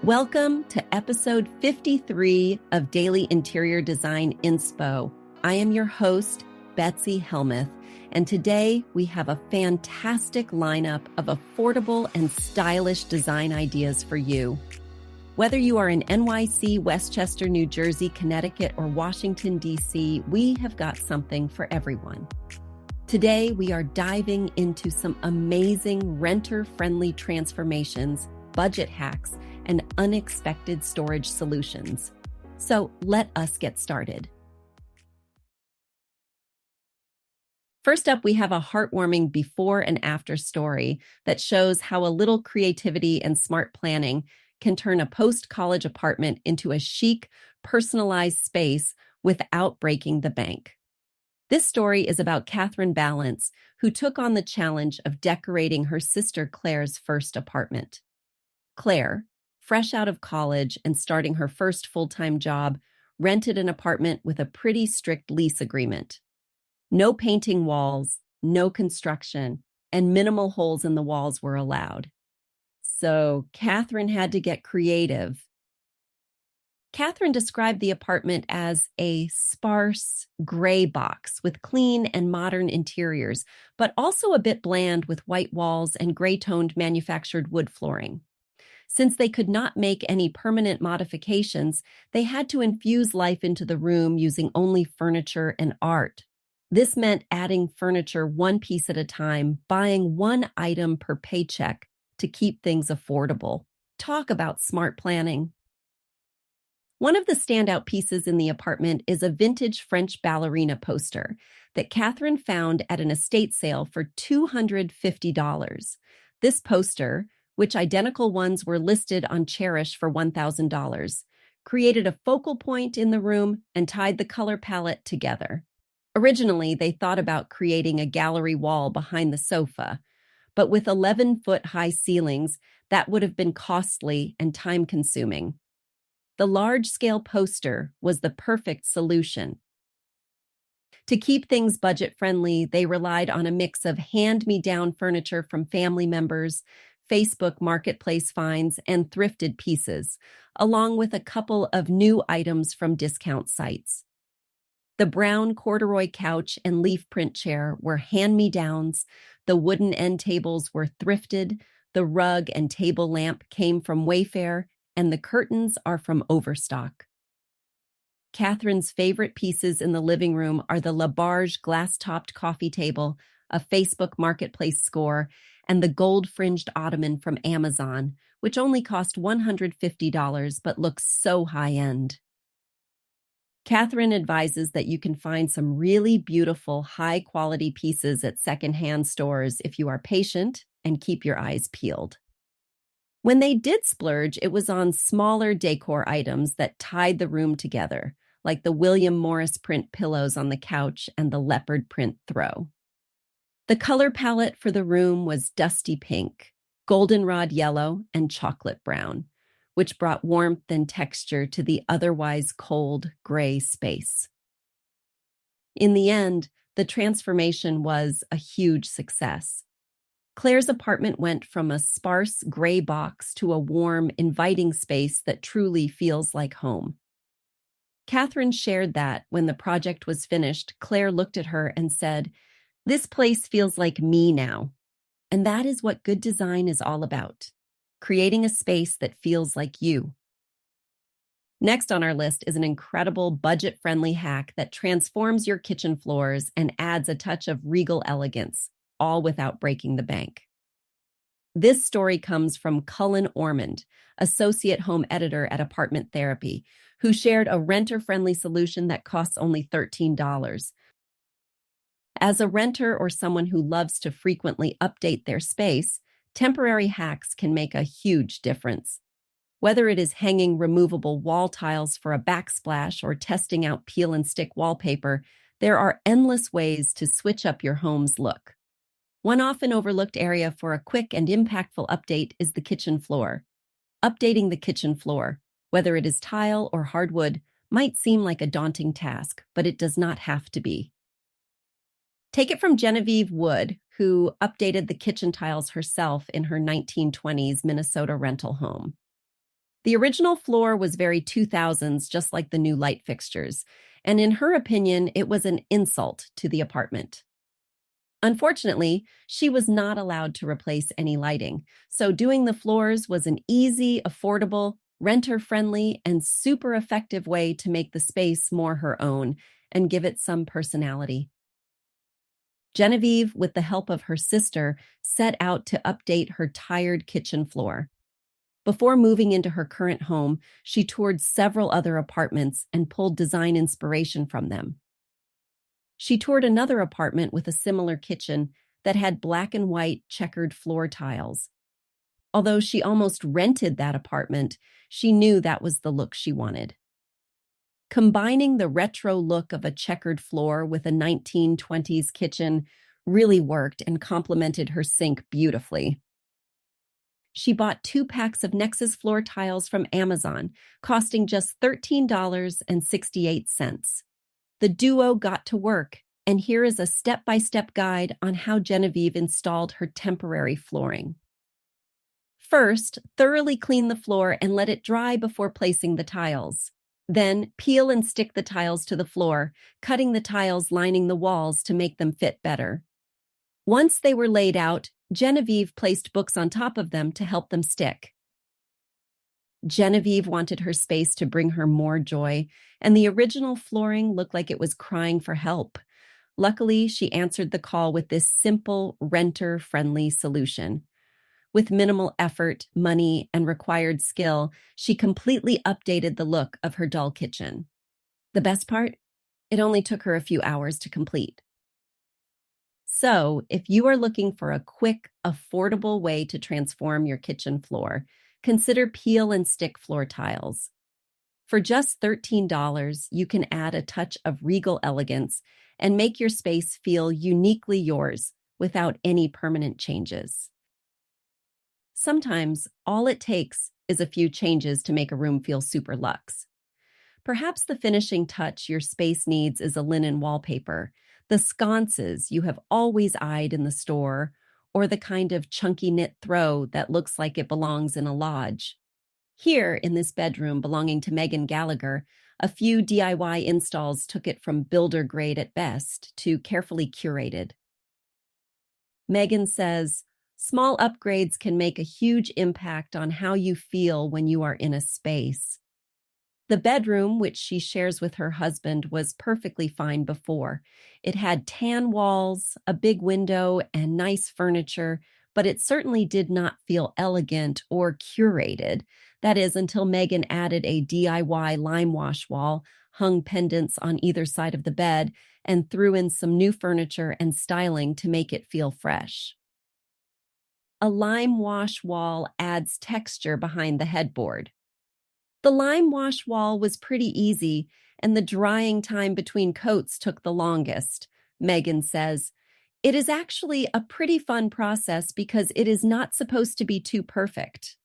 Welcome to episode 53 of Daily Interior Design Inspo. I am your host, Betsy Helmuth, and today we have a fantastic lineup of affordable and stylish design ideas for you. Whether you are in NYC, Westchester, New Jersey, Connecticut, or Washington, D.C., we have got something for everyone. Today, we are diving into some amazing renter-friendly transformations, budget hacks, and unexpected storage solutions. So let us get started. First up, we have a heartwarming before and after story that shows how a little creativity and smart planning can turn a post-college apartment into a chic, personalized space without breaking the bank. This story is about Catherine Balance, who took on the challenge of decorating her sister Claire's first apartment. Claire, fresh out of college and starting her first full-time job, rented an apartment with a pretty strict lease agreement. No painting walls, no construction, and minimal holes in the walls were allowed. So Catherine had to get creative. Catherine described the apartment as a sparse, gray box with clean and modern interiors, but also a bit bland with white walls and gray-toned manufactured wood flooring. Since they could not make any permanent modifications, they had to infuse life into the room using only furniture and art. This meant adding furniture one piece at a time, buying one item per paycheck to keep things affordable. Talk about smart planning. One of the standout pieces in the apartment is a vintage French ballerina poster that Catherine found at an estate sale for $250. This poster, which identical ones were listed on Cherish for $1,000, created a focal point in the room and tied the color palette together. Originally, they thought about creating a gallery wall behind the sofa, but with 11-foot-high ceilings, that would have been costly and time-consuming. The large-scale poster was the perfect solution. To keep things budget-friendly, they relied on a mix of hand-me-down furniture from family members, Facebook Marketplace finds, and thrifted pieces, along with a couple of new items from discount sites. The brown corduroy couch and leaf print chair were hand-me-downs, the wooden end tables were thrifted, the rug and table lamp came from Wayfair, and the curtains are from Overstock. Catherine's favorite pieces in the living room are the Labarge glass-topped coffee table, a Facebook Marketplace score, and the gold-fringed ottoman from Amazon, which only cost $150 but looks so high-end. Catherine advises that you can find some really beautiful, high-quality pieces at secondhand stores if you are patient and keep your eyes peeled. When they did splurge, it was on smaller decor items that tied the room together, like the William Morris print pillows on the couch and the leopard print throw. The color palette for the room was dusty pink, goldenrod yellow, and chocolate brown, which brought warmth and texture to the otherwise cold gray space. In the end, the transformation was a huge success. Claire's apartment went from a sparse gray box to a warm, inviting space that truly feels like home. Catherine shared that when the project was finished, Claire looked at her and said, "This place feels like me now." And that is what good design is all about, creating a space that feels like you. Next on our list is an incredible budget-friendly hack that transforms your kitchen floors and adds a touch of regal elegance, all without breaking the bank. This story comes from Cullen Ormond, associate home editor at Apartment Therapy, who shared a renter-friendly solution that costs only $13. As a renter or someone who loves to frequently update their space, temporary hacks can make a huge difference. Whether it is hanging removable wall tiles for a backsplash or testing out peel and stick wallpaper, there are endless ways to switch up your home's look. One often overlooked area for a quick and impactful update is the kitchen floor. Updating the kitchen floor, whether it is tile or hardwood, might seem like a daunting task, but it does not have to be. Take it from Genevieve Wood, who updated the kitchen tiles herself in her 1920s Minnesota rental home. The original floor was very 2000s, just like the new light fixtures, and in her opinion, it was an insult to the apartment. Unfortunately, she was not allowed to replace any lighting, so doing the floors was an easy, affordable, renter-friendly, and super effective way to make the space more her own and give it some personality. Genevieve, with the help of her sister, set out to update her tired kitchen floor. Before moving into her current home, she toured several other apartments and pulled design inspiration from them. She toured another apartment with a similar kitchen that had black and white checkered floor tiles. Although she almost rented that apartment, she knew that was the look she wanted. Combining the retro look of a checkered floor with a 1920s kitchen really worked and complemented her sink beautifully. She bought 2 packs of Nexus floor tiles from Amazon, costing just $13.68. The duo got to work, and here is a step-by-step guide on how Genevieve installed her temporary flooring. First, thoroughly clean the floor and let it dry before placing the tiles. Then, peel and stick the tiles to the floor, cutting the tiles lining the walls to make them fit better. Once they were laid out, Genevieve placed books on top of them to help them stick. Genevieve wanted her space to bring her more joy, and the original flooring looked like it was crying for help. Luckily, she answered the call with this simple, renter-friendly solution. With minimal effort, money, and required skill, she completely updated the look of her dull kitchen. The best part? It only took her a few hours to complete. So, if you are looking for a quick, affordable way to transform your kitchen floor, consider peel and stick floor tiles. For just $13, you can add a touch of regal elegance and make your space feel uniquely yours without any permanent changes. Sometimes all it takes is a few changes to make a room feel super luxe. Perhaps the finishing touch your space needs is a linen wallpaper, the sconces you have always eyed in the store, or the kind of chunky knit throw that looks like it belongs in a lodge. Here, in this bedroom belonging to Megan Gallagher, a few DIY installs took it from builder grade at best to carefully curated. Megan says, small upgrades can make a huge impact on how you feel when you are in a space. The bedroom, which she shares with her husband, was perfectly fine before. It had tan walls, a big window, and nice furniture, but it certainly did not feel elegant or curated. That is, until Megan added a DIY lime wash wall, hung pendants on either side of the bed, and threw in some new furniture and styling to make it feel fresh. A lime wash wall adds texture behind the headboard. The lime wash wall was pretty easy, and the drying time between coats took the longest. Megan says, it is actually a pretty fun process because it is not supposed to be too perfect.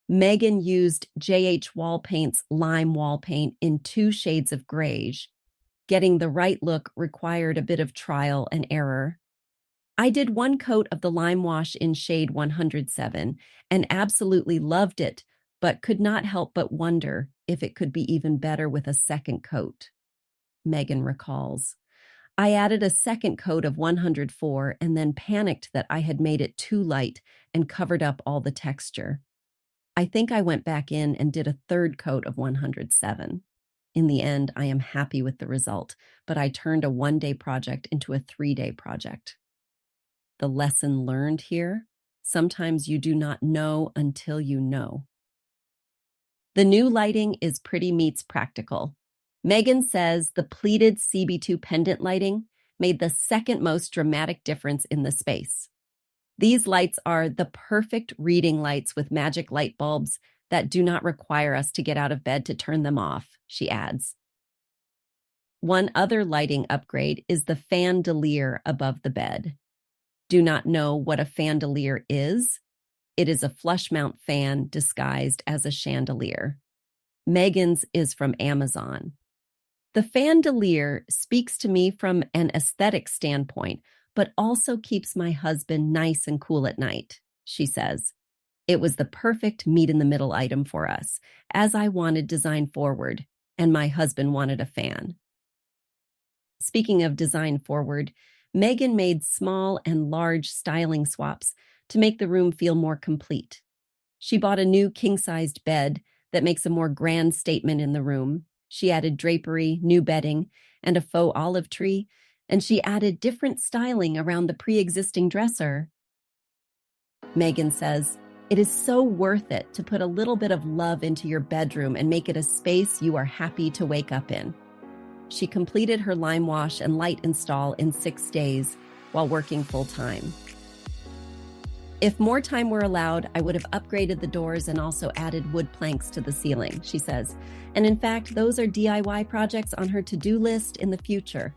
Megan used JH Wall Paint's lime wall paint in 2 shades of grayish. Getting the right look required a bit of trial and error. I did 1 coat of the lime wash in shade 107 and absolutely loved it, but could not help but wonder if it could be even better with a second coat. Megan recalls, I added a second coat of 104 and then panicked that I had made it too light and covered up all the texture. I think I went back in and did a 3rd coat of 107. In the end, I am happy with the result, but I turned a 1-day project into a 3-day project. The lesson learned here, sometimes you do not know until you know. The new lighting is pretty meets practical. Megan says the pleated CB2 pendant lighting made the second most dramatic difference in the space. These lights are the perfect reading lights with magic light bulbs that do not require us to get out of bed to turn them off, she adds. One other lighting upgrade is the fandelier above the bed. Do not know what a fandelier is? It is a flush mount fan disguised as a chandelier. Megan's is from Amazon. The fandelier speaks to me from an aesthetic standpoint, but also keeps my husband nice and cool at night, she says. It was the perfect meet in the middle item for us, as I wanted design forward, and my husband wanted a fan. Speaking of design forward, Megan made small and large styling swaps to make the room feel more complete. She bought a new king-sized bed that makes a more grand statement in the room. She added drapery, new bedding, and a faux olive tree, and she added different styling around the pre-existing dresser. Megan says, "It is so worth it to put a little bit of love into your bedroom and make it a space you are happy to wake up in." She completed her lime wash and light install in 6 days while working full-time. "If more time were allowed, I would have upgraded the doors and also added wood planks to the ceiling," she says. And in fact, those are DIY projects on her to-do list in the future.